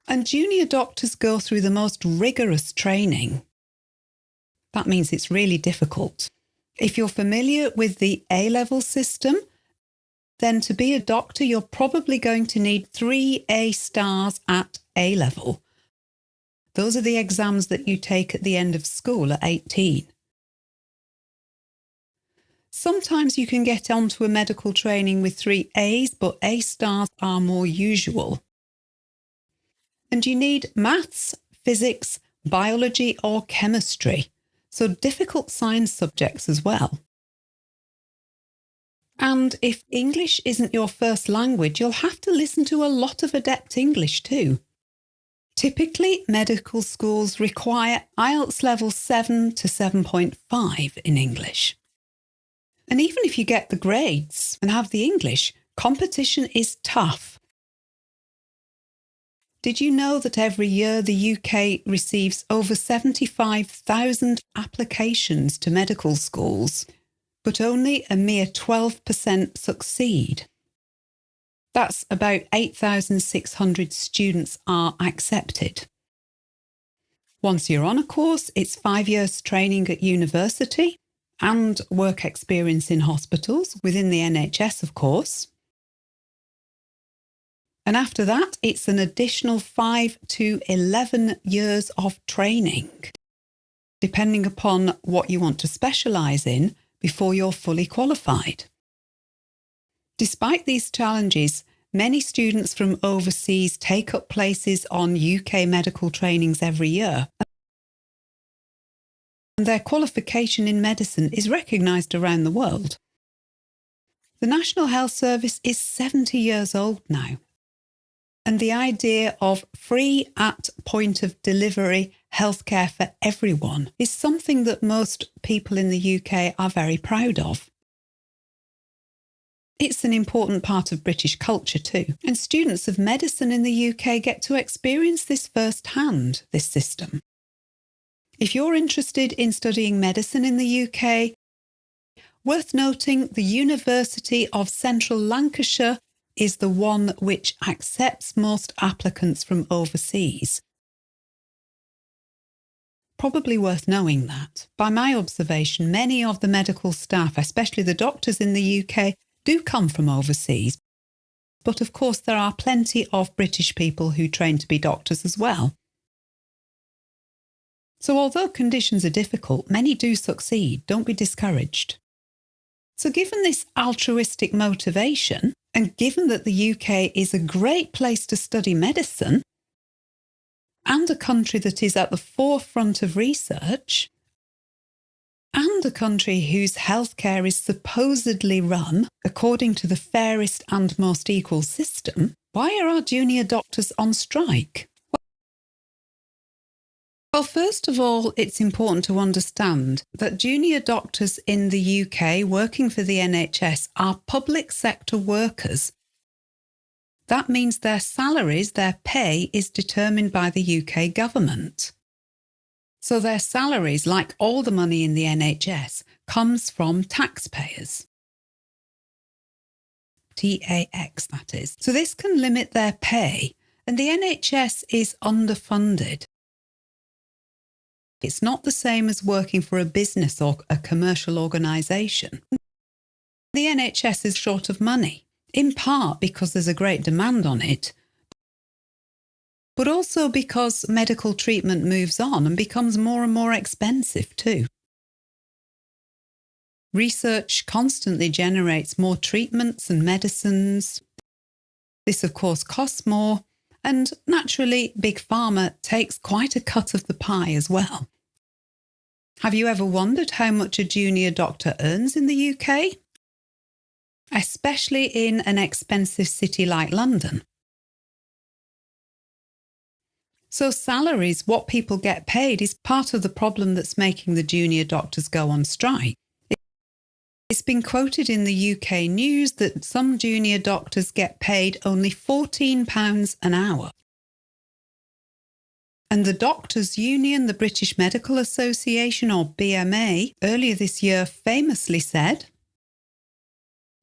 And junior doctors go through the most rigorous training. That means it's really difficult. If you're familiar with the A-level system, then to be a doctor, you're probably going to need 3 A stars at A-level. Those are the exams that you take at the end of school at 18. Sometimes you can get onto a medical training with 3 A's, but A stars are more usual. And you need maths, physics, biology or chemistry, so difficult science subjects as well. And if English isn't your first language, you'll have to listen to a lot of adept English too. Typically, medical schools require IELTS level 7 to 7.5 in English. And even if you get the grades and have the English, competition is tough. Did you know that every year the UK receives over 75,000 applications to medical schools, but only a mere 12% succeed? That's about 8,600 students are accepted. Once you're on a course, it's 5 years training at university and work experience in hospitals within the NHS, of course. And after that, it's an additional 5 to 11 years of training, depending upon what you want to specialise in before you're fully qualified. Despite these challenges, many students from overseas take up places on UK medical trainings every year, and their qualification in medicine is recognised around the world. The National Health Service is 70 years old now, and the idea of free at point of delivery healthcare for everyone is something that most people in the UK are very proud of. It's an important part of British culture too, and students of medicine in the UK get to experience this firsthand, this system. If you're interested in studying medicine in the UK, worth noting the University of Central Lancashire is the one which accepts most applicants from overseas. Probably worth knowing that. By my observation, many of the medical staff, especially the doctors in the UK, do come from overseas. But of course there are plenty of British people who train to be doctors as well. So although conditions are difficult, many do succeed. Don't be discouraged. So given this altruistic motivation, and given that the UK is a great place to study medicine, and a country that is at the forefront of research, and a country whose healthcare is supposedly run according to the fairest and most equal system, why are our junior doctors on strike? Well, first of all, it's important to understand that junior doctors in the UK working for the NHS are public sector workers. That means their salaries, their pay, is determined by the UK government. So their salaries, like all the money in the NHS, comes from taxpayers. TAX, that is. So this can limit their pay, and the NHS is underfunded. It's not the same as working for a business or a commercial organisation. The NHS is short of money, in part because there's a great demand on it, but also because medical treatment moves on and becomes more and more expensive too. Research constantly generates more treatments and medicines. This, of course, costs more, and naturally, Big Pharma takes quite a cut of the pie as well. Have you ever wondered how much a junior doctor earns in the UK? Especially in an expensive city like London. So salaries, what people get paid, is part of the problem that's making the junior doctors go on strike. It's been quoted in the UK news that some junior doctors get paid only £14 an hour. And the Doctors' Union, the British Medical Association, or BMA, earlier this year famously said,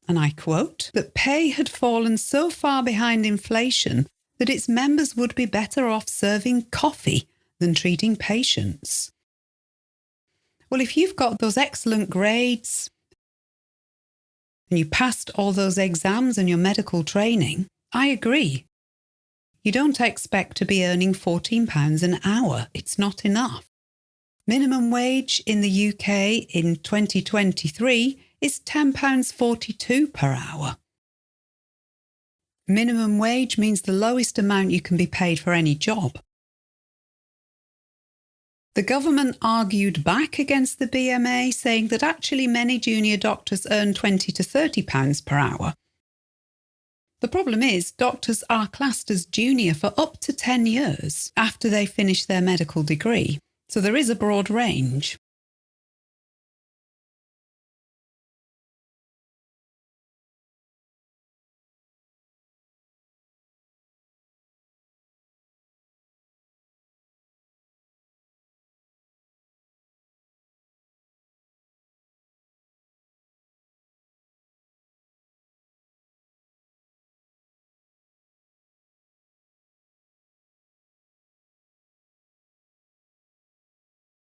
and I quote, that pay had fallen so far behind inflation that its members would be better off serving coffee than treating patients. Well, if you've got those excellent grades and you passed all those exams and your medical training, I agree. You don't expect to be earning £14 an hour. It's not enough. Minimum wage in the UK in 2023 is £10.42 per hour. Minimum wage means the lowest amount you can be paid for any job. The government argued back against the BMA, saying that actually many junior doctors earn £20 to £30 per hour. The problem is, doctors are classed as junior for up to 10 years after they finish their medical degree, so there is a broad range.